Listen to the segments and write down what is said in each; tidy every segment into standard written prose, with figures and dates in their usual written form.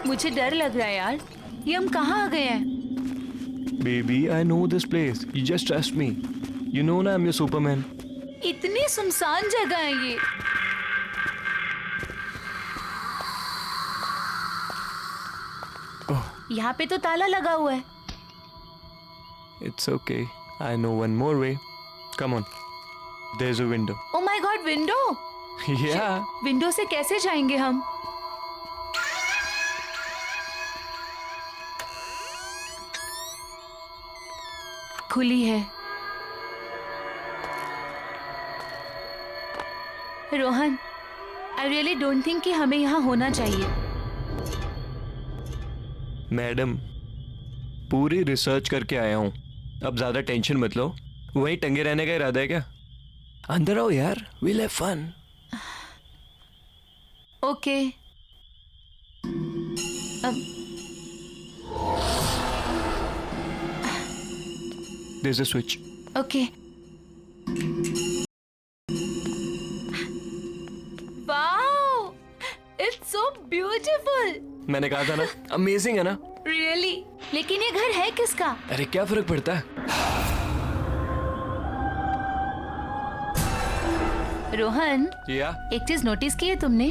मुझे डर लग रहा है यार, ये हम कहाँ आ गए हैं? Baby, I know this place. You just trust me. You know ना, I'm your Superman. इतनी सुनसान जगह है ये। Oh, यहाँ पे तो ताला लगा हुआ है। it's okay. I know one more way. Come on. There's a window. Oh my God, window! Yeah. Window से कैसे जाएंगे हम? खुली है। Rohan, I really don't think कि हमें यहाँ होना चाहिए। मैडम, पूरी रिसर्च करके आया हूँ। अब ज्यादा टेंशन मत लो। वहीं टंगे रहने का इरादा है क्या? अंदर आओ यार, we'll have fun. ओके। अब There's a switch. Okay. Wow, it's so beautiful. मैंने कहा था ना, अमेजिंग है ना? रियली? लेकिन ये घर है किसका? अरे क्या फर्क पड़ता है? रोहन, या एक चीज नोटिस की है तुमने?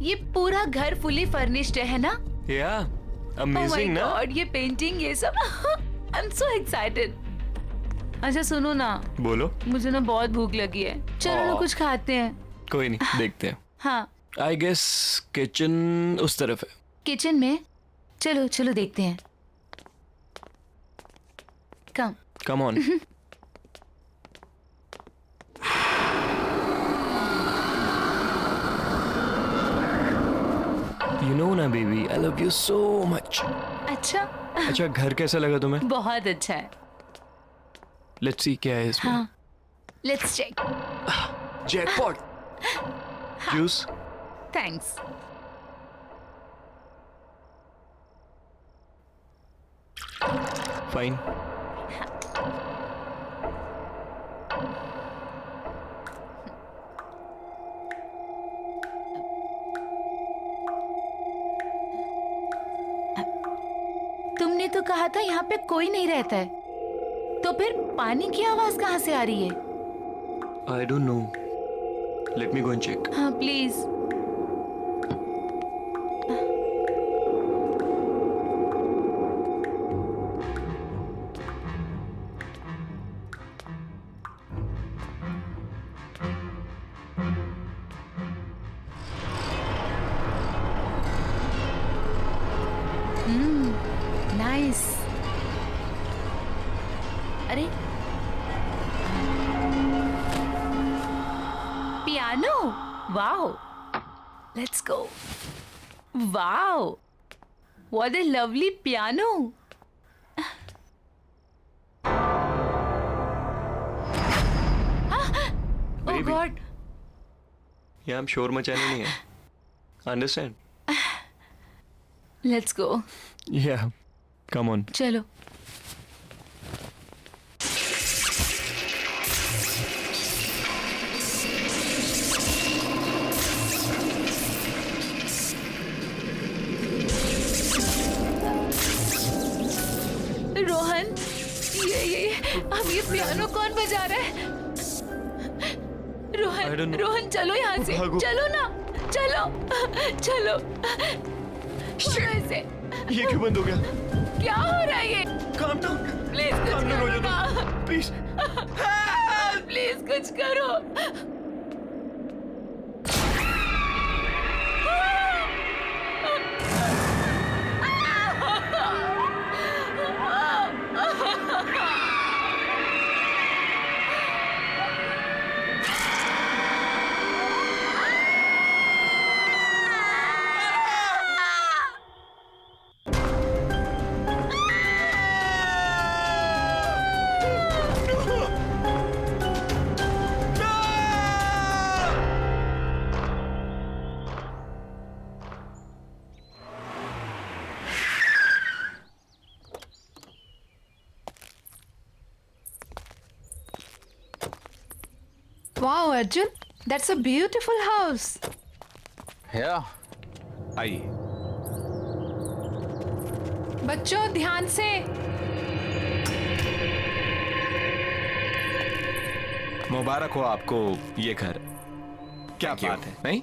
ये पूरा घर फुली फर्निश्ड है ना? या Oh my अमेजिंग ना? God, ये पेंटिंग, ये सब। I am so excited. अच्छा सुनो ना, बोलो। मुझे ना बहुत भूख लगी है, चलो ना कुछ खाते हैं। कोई नहीं, देखते हैं। हाँ, आई गेस किचन उस तरफ है। किचन में? चलो चलो देखते हैं। Come. Come on. You know ना baby, I love you so much. अच्छा। अच्छा, घर कैसा लगा तुम्हें? बहुत अच्छा है। लेट्स सी क्या है इसमें। हाँ, let's check. Jackpot. Juice. Thanks. Fine. तुमने तो कहा था यहाँ पे कोई नहीं रहता है, तो फिर पानी की आवाज कहाँ से आ रही है? I don't know, let me go and check. हाँ प्लीज। नाइस। अरे piano, wow, let's go. Wow, what a lovely piano. Oh Baby. God. यहाँ हम शोर मचाने नहीं है, अंडरस्टैंड? Let's go. या कम ऑन। चलो। रोहन, ये अब ये पियानो कौन बजा रहा है? I don't Rohan, know. Rohan चलो यहाँ से, भागो। चलो ना, चलो चलो। ऐसे ये क्यों बंद हो गया? क्या हो रहा है ये? Calm down. प्लीज कुछ काम डाउन हो करो जाओ ना, प्लीज। प्लीज कुछ करो। Wow, Arjun, that's a beautiful house. Yeah. आइए। बच्चों ध्यान से। मुबारक हो आपको ये घर। क्या Thank you. बात है, नहीं?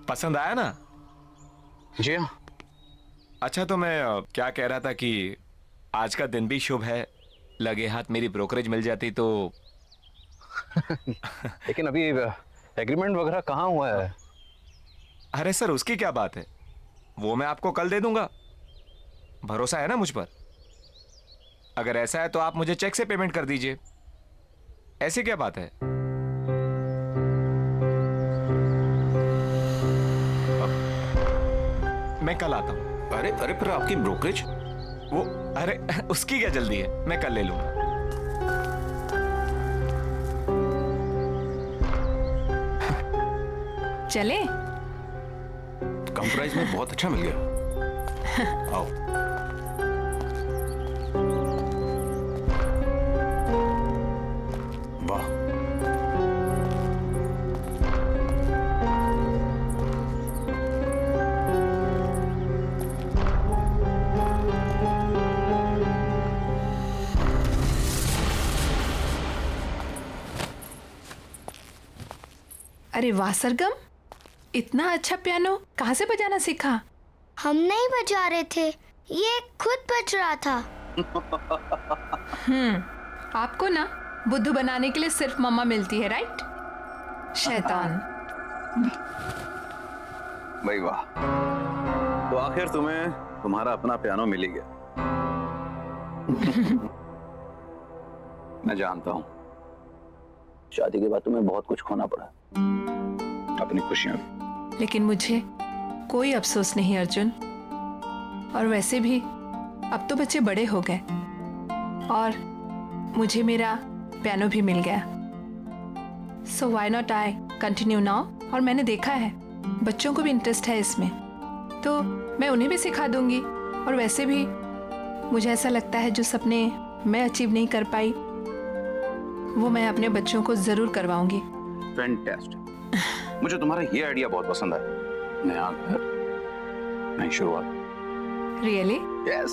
पसंद आया ना? जी हाँ। अच्छा, तो मैं क्या कह रहा था कि आज का दिन भी शुभ है, लगे हाथ मेरी ब्रोकरेज मिल जाती तो। लेकिन अभी एग्रीमेंट वगैरह कहाँ हुआ है? अरे सर, उसकी क्या बात है, वो मैं आपको कल दे दूंगा। भरोसा है ना मुझ पर? अगर ऐसा है तो आप मुझे चेक से पेमेंट कर दीजिए। ऐसी क्या बात है? मैं कल आता हूं। अरे अरे, पर आपकी ब्रोकरेज? वो, अरे उसकी क्या जल्दी है, मैं कल ले लूंगा। चले? कम प्राइस में बहुत अच्छा मिल गया। आओ। वाह। अरे वाह सरगम, इतना अच्छा पियानो कहाँ से बजाना सीखा? हम नहीं बजा रहे थे, ये खुद बज रहा था। आपको ना बुद्धू बनाने के लिए सिर्फ मम्मा मिलती है, राइट? शैतान। भाई वाह, तो आखिर तुम्हें तुम्हारा अपना पियानो मिल ही गया। मैं जानता हूं, शादी के बाद तुम्हें बहुत कुछ खोना पड़ा, अपनी खुशियां भी। लेकिन मुझे कोई अफसोस नहीं अर्जुन। और वैसे भी अब तो बच्चे बड़े हो गए और मुझे मेरा पियानो भी मिल गया। So why not I continue now. और मैंने देखा है बच्चों को भी इंटरेस्ट है इसमें, तो मैं उन्हें भी सिखा दूंगी। और वैसे भी मुझे ऐसा लगता है जो सपने मैं अचीव नहीं कर पाई वो मैं अपने बच्चों को जरूर करवाऊंगी। फैंटास्टिक, मुझे तुम्हारा ये आइडिया बहुत पसंद आया। नया घर, नई शुरुआत। रियली? यस।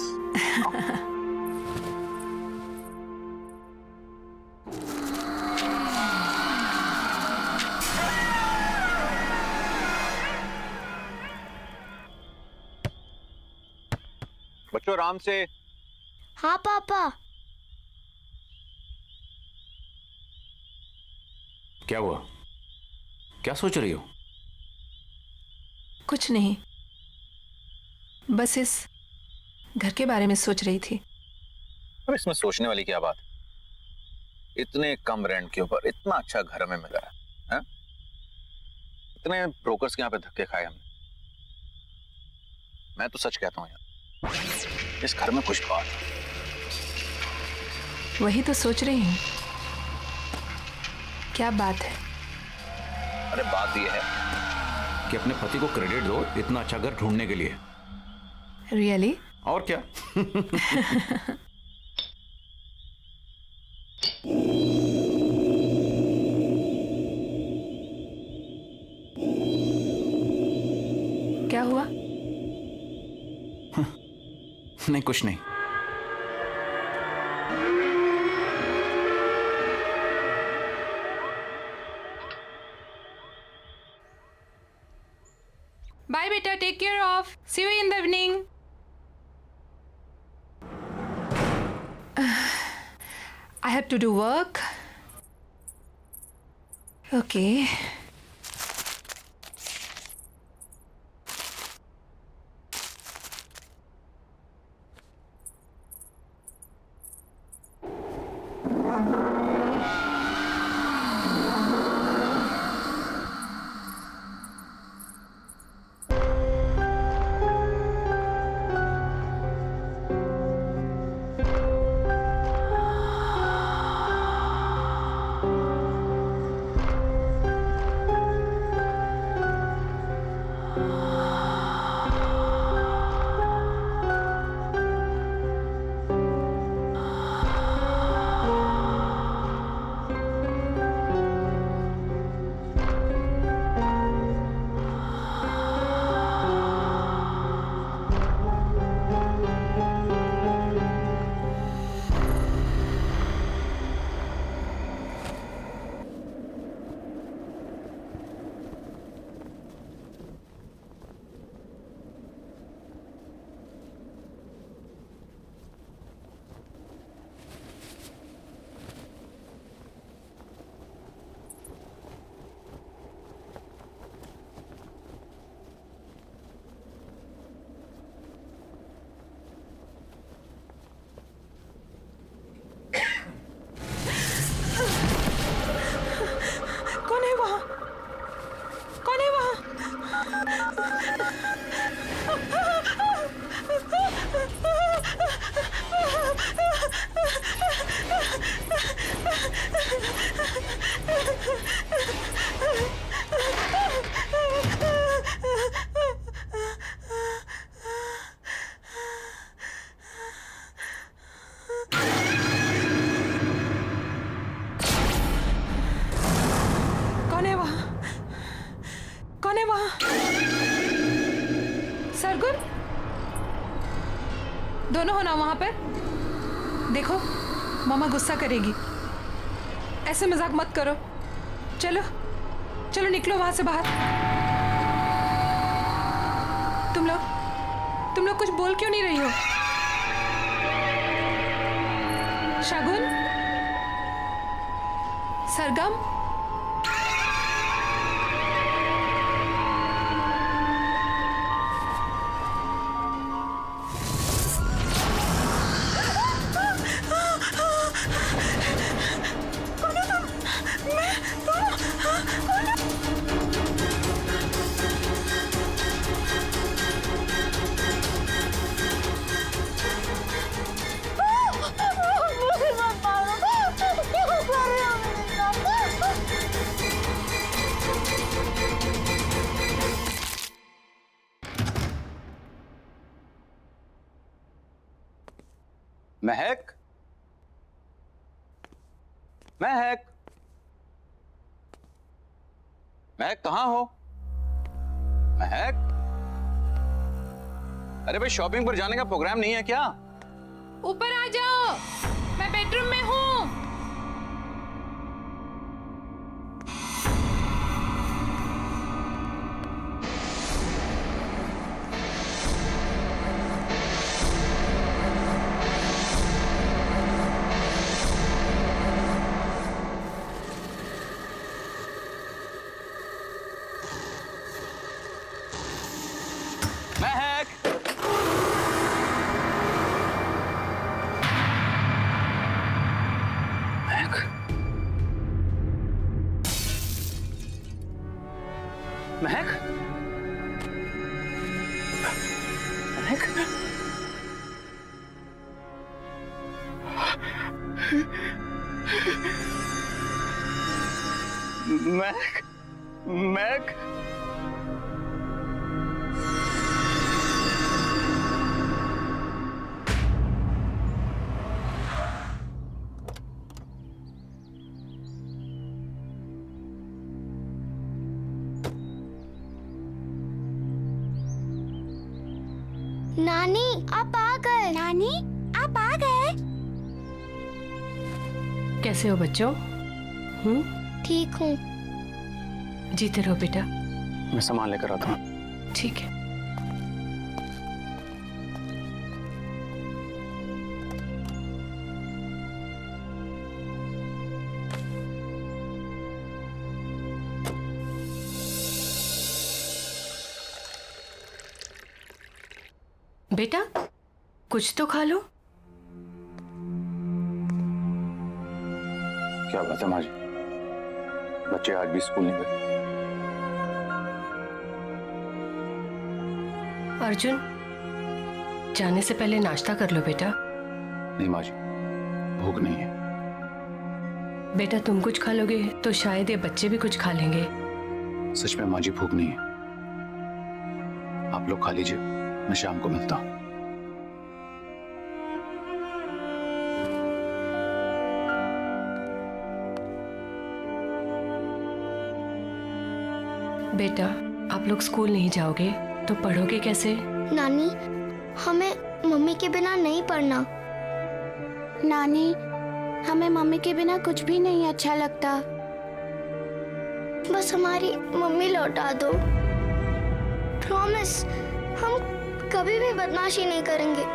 बच्चों आराम से। हाँ पापा। क्या हुआ? क्या सोच रही हो? कुछ नहीं, बस इस घर के बारे में सोच रही थी। अब इसमें सोचने वाली क्या बात है? इतने कम रेंट के ऊपर इतना अच्छा घर हमें मिला है? इतने ब्रोकर्स के यहाँ पे धक्के खाए हमने। मैं तो सच कहता हूँ यार, इस घर में कुछ बात है। वही तो सोच रही हूँ, क्या बात है? अरे बात यह है कि अपने पति को क्रेडिट दो इतना अच्छा घर ढूंढने के लिए। रियली? और क्या। क्या हुआ? नहीं, कुछ नहीं। बाय बेटा, take care of, see you in the evening. I have to do work. Okay. है वहां? सरगुन, दोनों हो ना वहां पर? देखो, मामा गुस्सा करेगी। ऐसे मजाक मत करो। चलो चलो निकलो वहां से बाहर। तुम लोग कुछ बोल क्यों नहीं रही हो? शगुन, सरगम, महक, महक, महक कहाँ हो? महक, अरे भाई शॉपिंग पर जाने का प्रोग्राम नहीं है क्या? ऊपर आ जाओ, मैं बेडरूम में हूँ। महक, महक, महक, महक, महक, महक, नानी आप आ गए। नानी आप आ गए। कैसे हो बच्चों? ठीक हूँ। जीते रहो बेटा। मैं सामान लेकर आता हूँ। ठीक है। बेटा कुछ तो खा लो। क्या बात है माँ जी, बच्चे आज भी स्कूल नहीं गए? अर्जुन, जाने से पहले नाश्ता कर लो बेटा। नहीं माँ जी, भूख नहीं है। बेटा तुम कुछ खा लोगे तो शायद ये बच्चे भी कुछ खा लेंगे। सच में माँ जी भूख नहीं है। आप लोग खा लीजिए, मैं शाम को मिलता हूँ। बेटा आप लोग स्कूल नहीं जाओगे तो पढ़ोगे कैसे? नानी हमें मम्मी के बिना नहीं पढ़ना। नानी हमें मम्मी के बिना कुछ भी नहीं अच्छा लगता। बस हमारी मम्मी लौटा दो। प्रॉमिस, हम कभी भी बदमाशी नहीं करेंगे।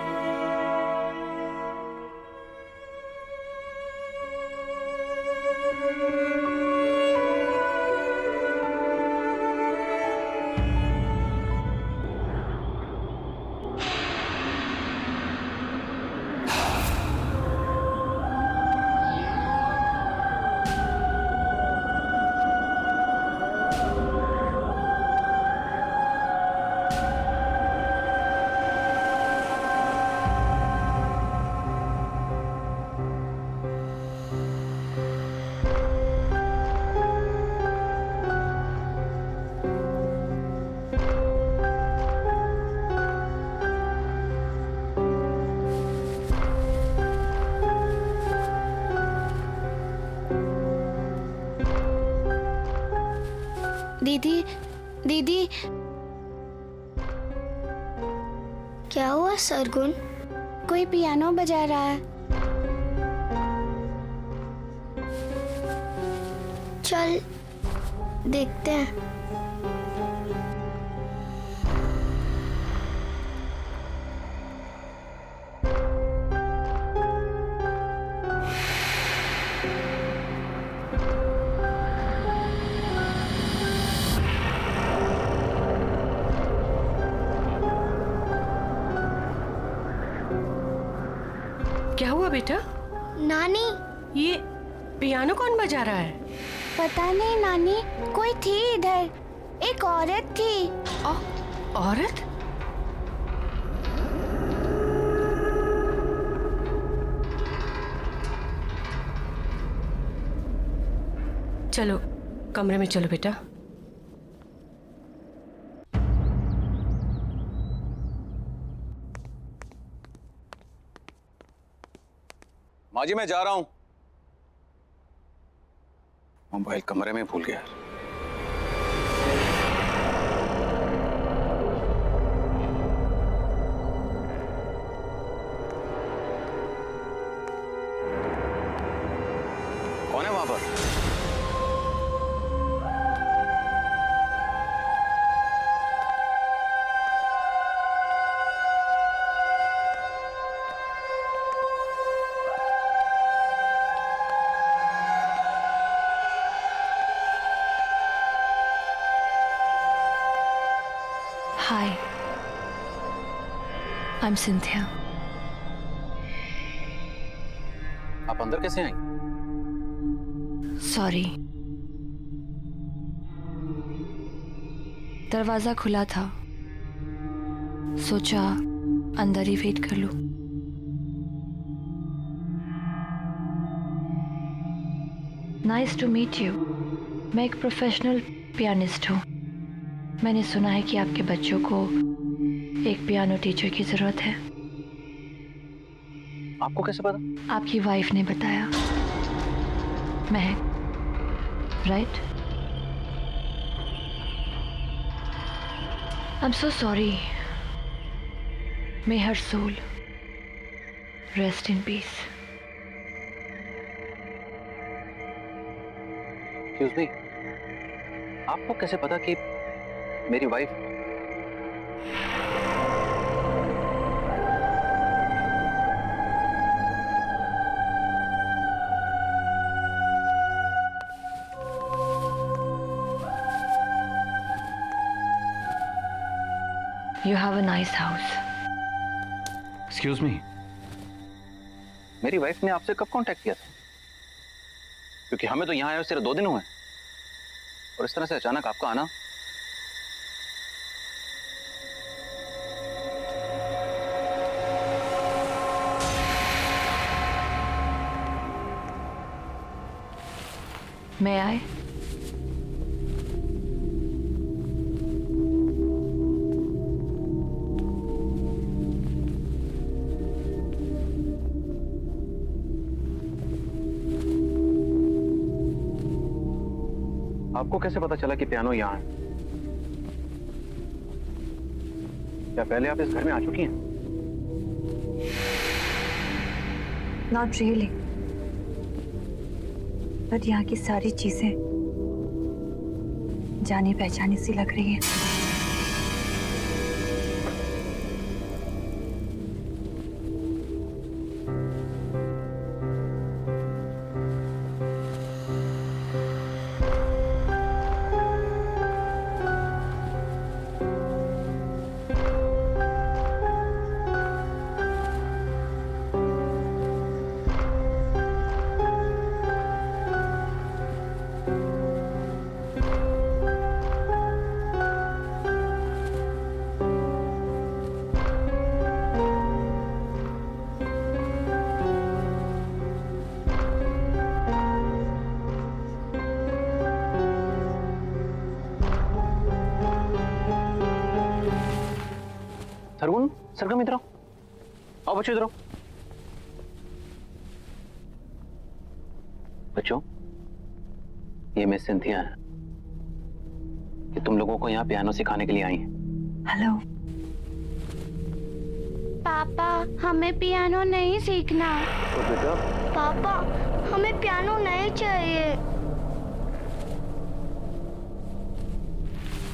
दीदी दीदी, क्या हुआ सरगुन? कोई पियानो बजा रहा है। चल देखते हैं। क्या हुआ बेटा? नानी, ये पियानो कौन बजा रहा है? पता नहीं नानी, कोई थी इधर, एक औरत थी। औरत? चलो कमरे में चलो बेटा। माँ जी मैं जा रहा हूं। मोबाइल कमरे में भूल गया। कौन है वहां पर? Hi, I'm Cynthia. आप अंदर कैसे आई? Sorry. दरवाजा खुला था, सोचा अंदर ही वेट कर लूं। Nice to meet you. मैं एक प्रोफेशनल पियानिस्ट हूँ। मैंने सुना है कि आपके बच्चों को एक पियानो टीचर की जरूरत है। आपको कैसे पता? आपकी वाइफ ने बताया। महक, right? I'm so sorry. May her soul rest in peace. Excuse me, आपको कैसे पता कि मेरी wife? You have a nice house. Excuse me, मेरी वाइफ ने आपसे कब कांटेक्ट किया था? क्योंकि हमें तो यहाँ आए सिर्फ 2 दिन हुए और इस तरह से अचानक आपका आना। May I? आपको कैसे पता चला कि पियानो यहाँ है? क्या पहले आप इस घर में आ चुकी हैं? Not really. बट यहाँ की सारी चीजें जानी पहचानी सी लग रही हैं। सरगुन, सरगम इधर आओ। आओ बच्चों इधर आओ। बच्चों, ये मिस सिंथिया है। कि तुम लोगों को यहाँ पियानो सिखाने के लिए आई हैं। हेलो। पापा हमें पियानो नहीं सीखना। तो बेटा पापा हमें पियानो नहीं चाहिए।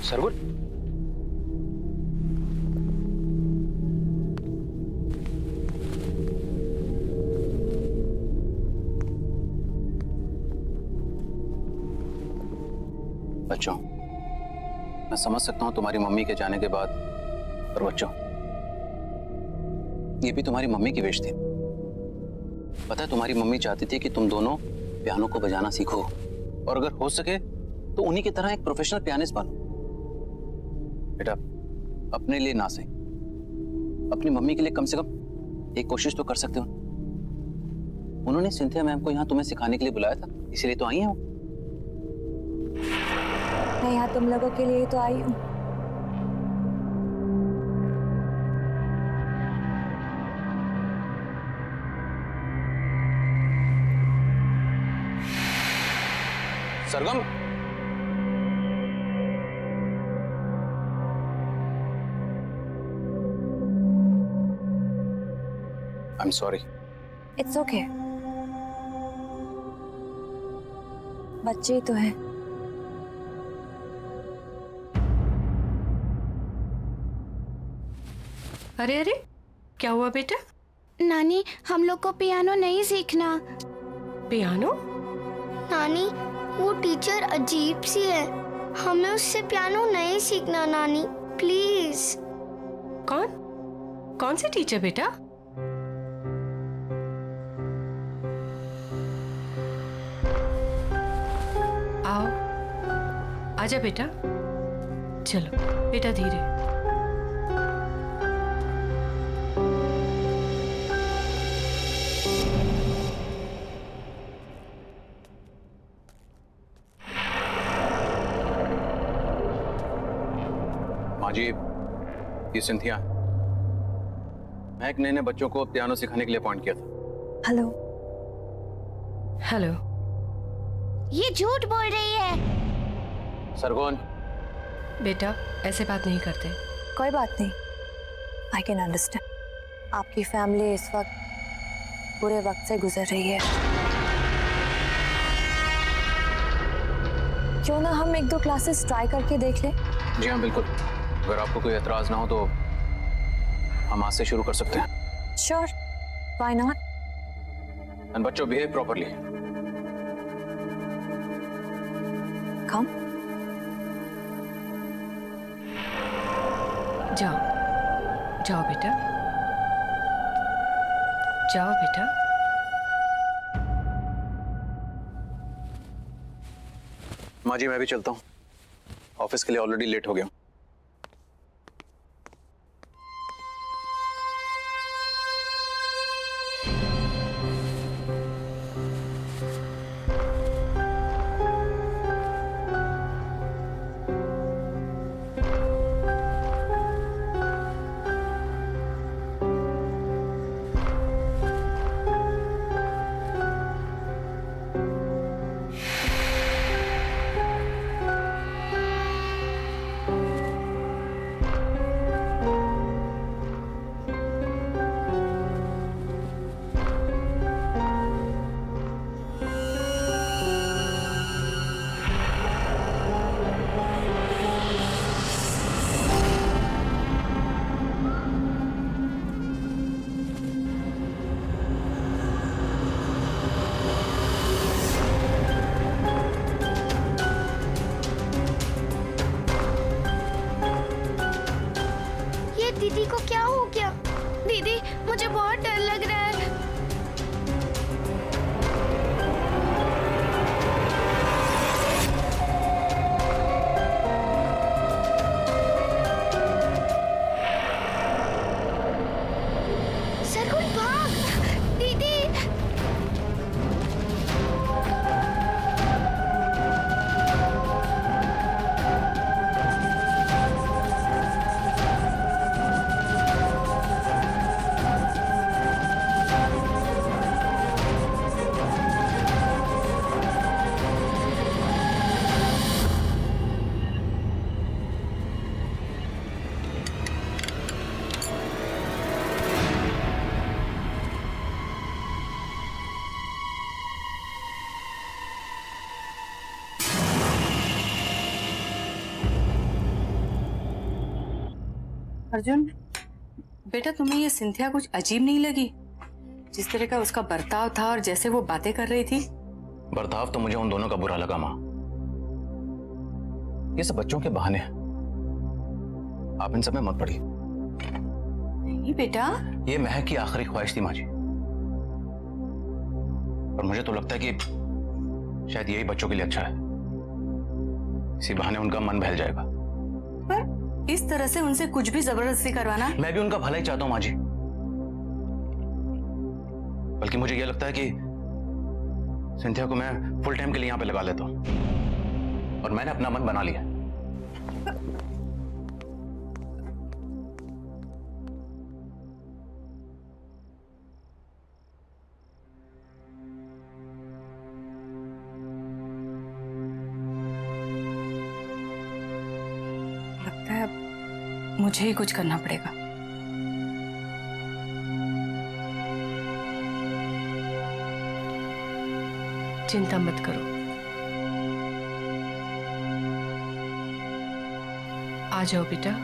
सरगुन, बच्चों, मैं समझ सकता हूं तुम्हारी मम्मी के जाने के बाद, पर बच्चों ये भी तुम्हारी मम्मी की विश थी। पता है तुम्हारी मम्मी चाहती थी कि तुम दोनों पियानो को बजाना सीखो और अगर हो सके तो उन्हीं की तरह एक प्रोफेशनल पियानिस्ट बनो। बेटा अपने लिए ना सही, अपनी मम्मी के लिए कम से कम एक कोशिश तो कर सकते हो। उन्होंने सिंथिया मैम को यहाँ तुम्हें सिखाने के लिए बुलाया था, इसीलिए तो आई हैं वो। मैं यहाँ तुम लोगों के लिए ही तो आई हूँ। Sargam, I am sorry. It's okay, बच्चे ही तो हैं। अरे अरे, क्या हुआ बेटा? नानी हम लोग को पियानो नहीं सीखना। पियानो? नानी वो टीचर अजीब सी है, हमें उससे पियानो नहीं सीखना नानी, प्लीज। कौन कौन सी टीचर बेटा? आओ, आजा बेटा। चलो बेटा, धीरे। माँ जी, ये सिंथिया, मैं एक नए बच्चों को पियानो सिखाने के लिए अपॉइंट किया था। हेलो। हेलो। ये झूठ बोल रही है। सरगुन, बेटा ऐसे बात नहीं करते। कोई बात नहीं, आई कैन अंडरस्टैंड। आपकी फैमिली इस वक्त बुरे वक्त से गुजर रही है। क्यों ना हम एक दो क्लासेस ट्राई करके देख लें? जी हाँ बिल्कुल, अगर आपको कोई एतराज ना हो तो हम आज से शुरू कर सकते हैं। Sure, why not. एंड बच्चों, बिहेव प्रॉपर्ली। कम। जाओ जाओ बेटा, जाओ बेटा। माँ जी, मैं भी चलता हूँ, ऑफिस के लिए ऑलरेडी लेट हो गया हूँ। अर्जुन, बेटा तुम्हें ये सिंथिया कुछ अजीब नहीं लगी? जिस तरह का उसका बर्ताव था और जैसे वो बातें कर रही थी। बर्ताव तो मुझे उन दोनों का बुरा लगा माँ। ये सब बच्चों के बहाने हैं, आप इन सब में मत पड़िए। नहीं बेटा, ये महक की आखिरी ख्वाहिश थी माँ जी, और मुझे तो लगता है कि शायद यही बच्चों के लिए अच्छा है। इसी बहाने उनका मन बहल जाएगा। पर इस तरह से उनसे कुछ भी जबरदस्ती करवाना। मैं भी उनका भला ही चाहता हूं माँ जी, बल्कि मुझे यह लगता है कि सिंथिया को मैं फुल टाइम के लिए यहां पे लगा लेता हूं, और मैंने अपना मन बना लिया। लगता है अब मुझे ही कुछ करना पड़ेगा। चिंता मत करो, आ जाओ बेटा।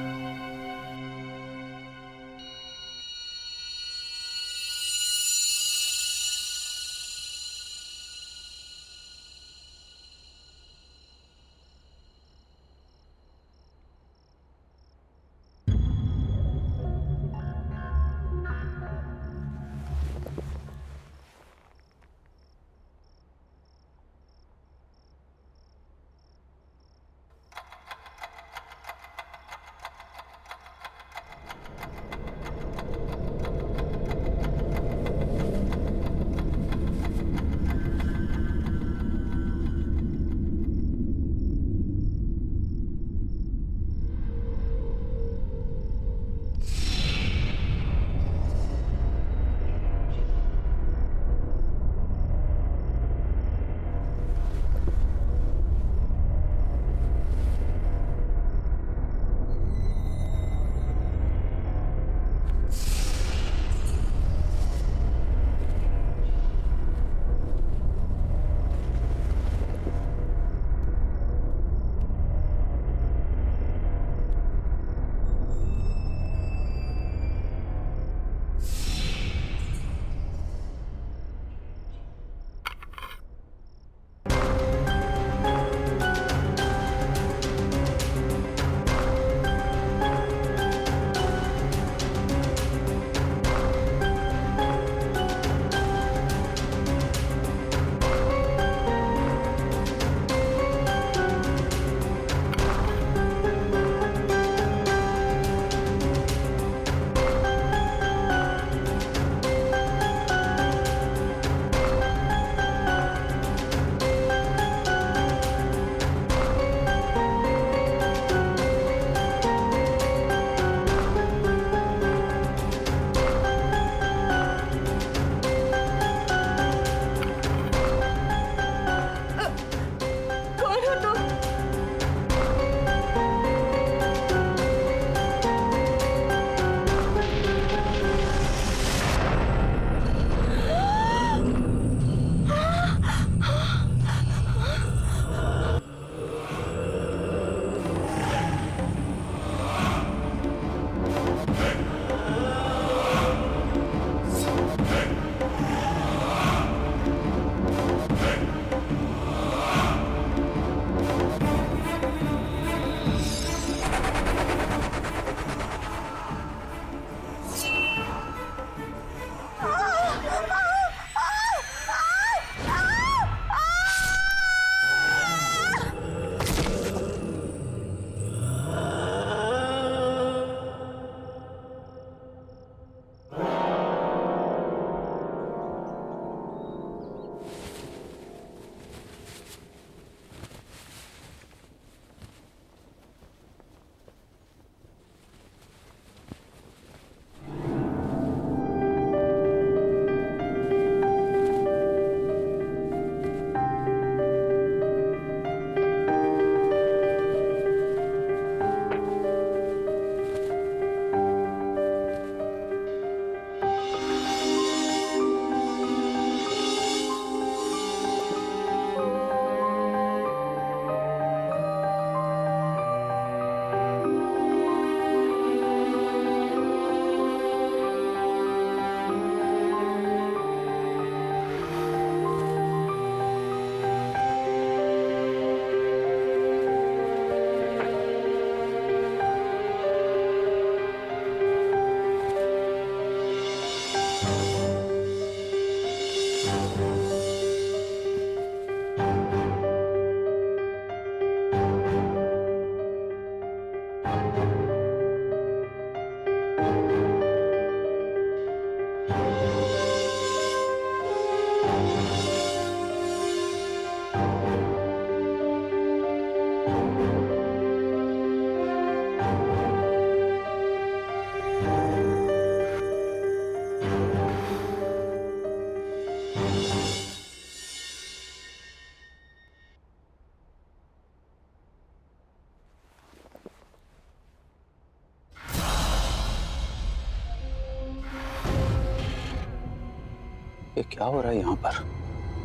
ये क्या हो रहा है यहाँ पर?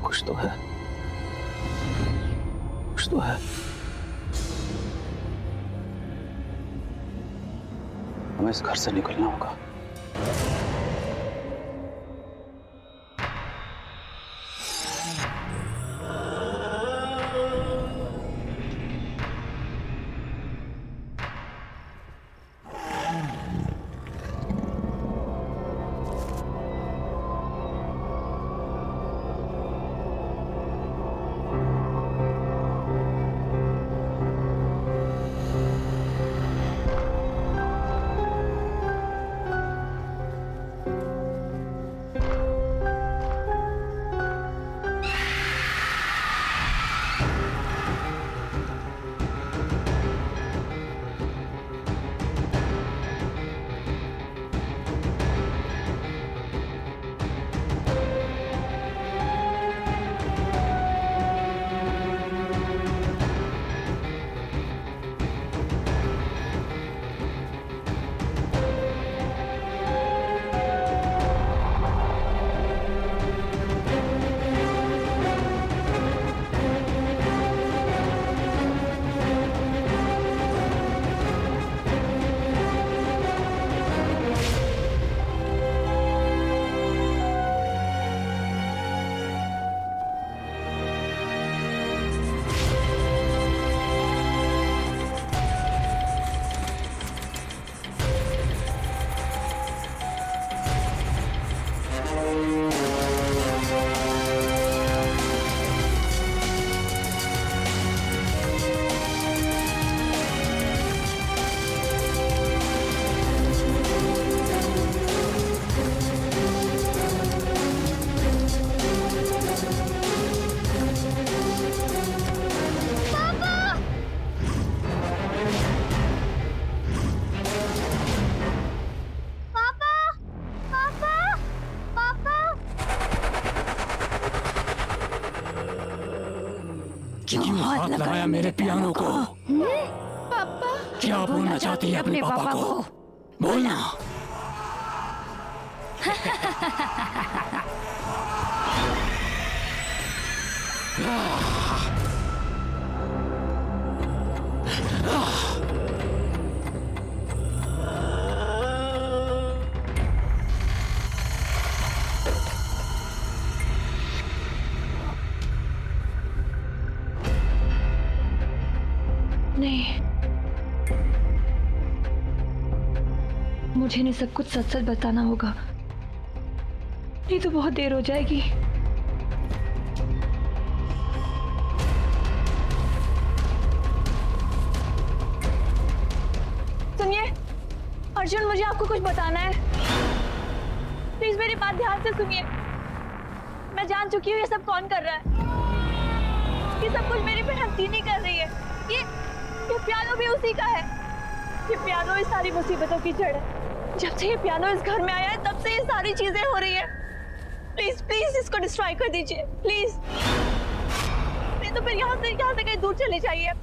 कुछ तो है, कुछ तो है। हमें इस घर से निकलना होगा। क्यों हाथ लगाया मेरे पियानो को? पापा क्या बोलना चाहती है अपने पापा को? बोलना। नहीं, मुझे इन्हें सब कुछ सच सच बताना होगा, नहीं तो बहुत देर हो जाएगी। सुनिए अर्जुन, मुझे आपको कुछ बताना है। प्लीज मेरी बात ध्यान से सुनिए। मैं जान चुकी हूँ ये सब कौन कर रहा है। ये सब कुछ मेरी बहन तीनी कर रही है। ये पियानो भी उसी का है। ये पियानो इस सारी मुसीबतों की जड़ है। जब से ये पियानो इस घर में आया है तब से ये सारी चीजें हो रही है। प्लीज प्लीज इसको डिस्ट्रॉय कर दीजिए प्लीज। नहीं तो फिर यहाँ से कहीं दूर चले जाइए।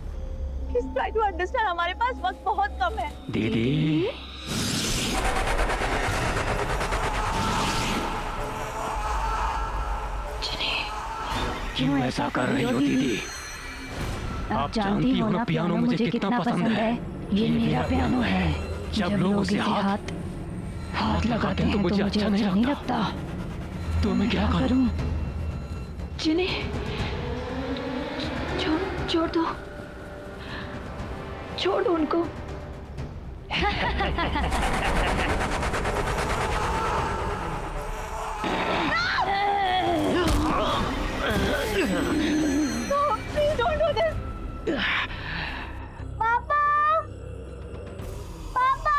प्लीज ट्राई टू अंडरस्टैंड, हमारे पास वक्त बहुत कम है। दीदी क्यों ऐसा कर रही हो दीदी? आप जानती हो ना पियानो मुझे कितना पसंद है। ये मेरा पियानो है। जब लोग उसे हाथ लगाते हैं तो मुझे अच्छा नहीं लगता। तो मैं क्या करूं? जिनी, छोड़ दो उनको। No, please don't do this. Papa! Papa!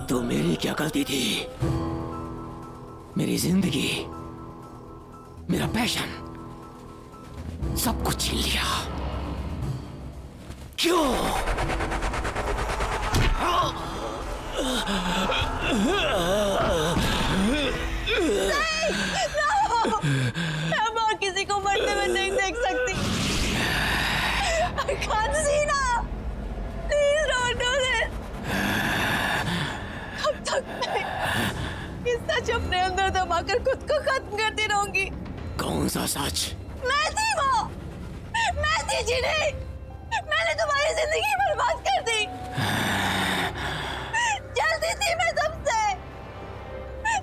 तो मेरी क्या गलती थी? मेरी मेरी जिंदगी, मेरा पैशन सब कुछ छीन लिया। क्यों? मैं और किसी को मरते हुए नहीं देख सकती। I can't see now. Please don't do this. कब तक मैं इस सच अपने अंदर दबाकर खुद को खत्म करती रहूंगी? कौन सा सच? मैं थी वो, मैं थी जिन्हें मैंने तुम्हारी जिंदगी बर्बाद कर दी। जलती थी मैं सबसे,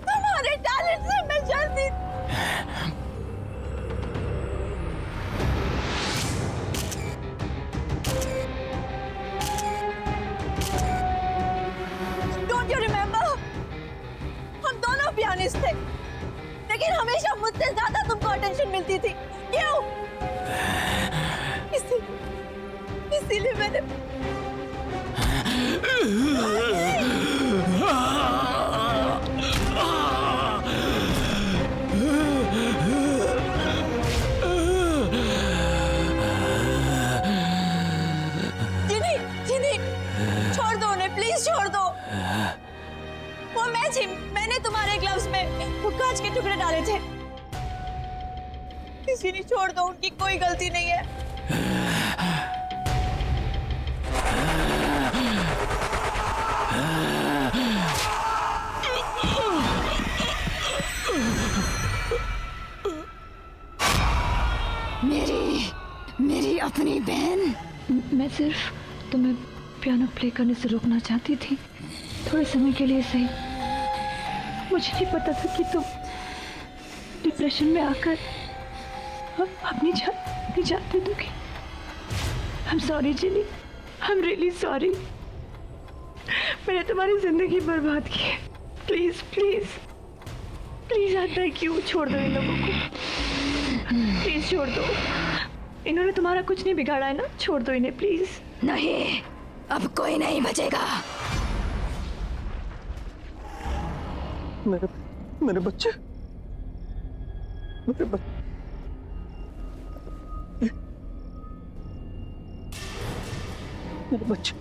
तुम्हारे टैलेंट से मैं जलती। Don't you remember? हम दोनों पियानिस्ट थे, लेकिन हमेशा मुझसे ज्यादा तुमको अटेंशन मिलती थी। क्यों? इसीलिए मैंने जिनी, छोड़ दो उन्हें, प्लीज छोड़ दो। वो मैंने तुम्हारे ग्लव्स में वो कांच के टुकड़े डाले थे। किसी ने छोड़ दो, उनकी कोई गलती नहीं है। मेरी अपनी बहन। मैं सिर्फ तुम्हें पियानो प्ले करने से रोकना चाहती थी, थोड़े समय के लिए सही। मुझे नहीं पता था कि तुम डिप्रेशन में आकर अपनी जान दे दोगी। I'm sorry Jini, I'm really sorry। मैंने तुम्हारी जिंदगी बर्बाद की है। Please please please I beg you, छोड़ दो इन लोगों को, प्लीज छोड़ दो। इन्होंने तुम्हारा कुछ नहीं बिगाड़ा है ना, छोड़ दो इन्हें प्लीज। नहीं, अब कोई नहीं बचेगा। मेरे बच्चे, मेरे बच्चे, मेरे बच्चे।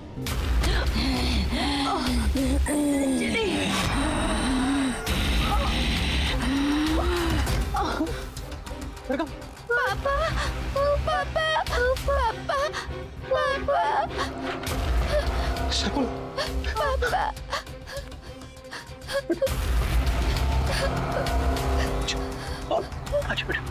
पापा, पापा, पापा, पापा, शकुन, पापा। अच्छा बेटा।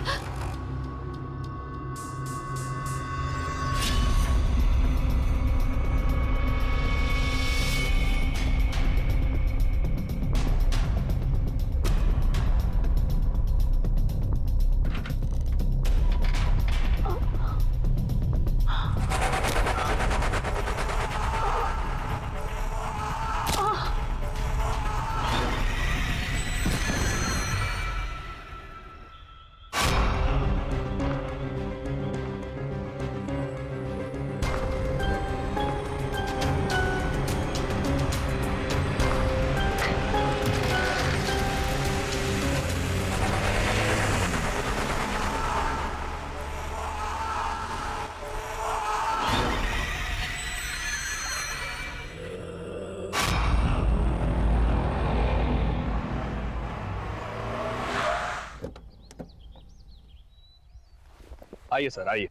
आइए सर, आइए।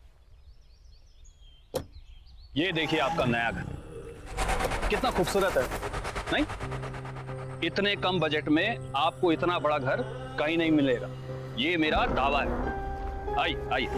ये देखिए आपका नया घर, कितना खूबसूरत है, नहीं? इतने कम बजट में आपको इतना बड़ा घर कहीं नहीं मिलेगा, ये मेरा दावा है। आइए आइए।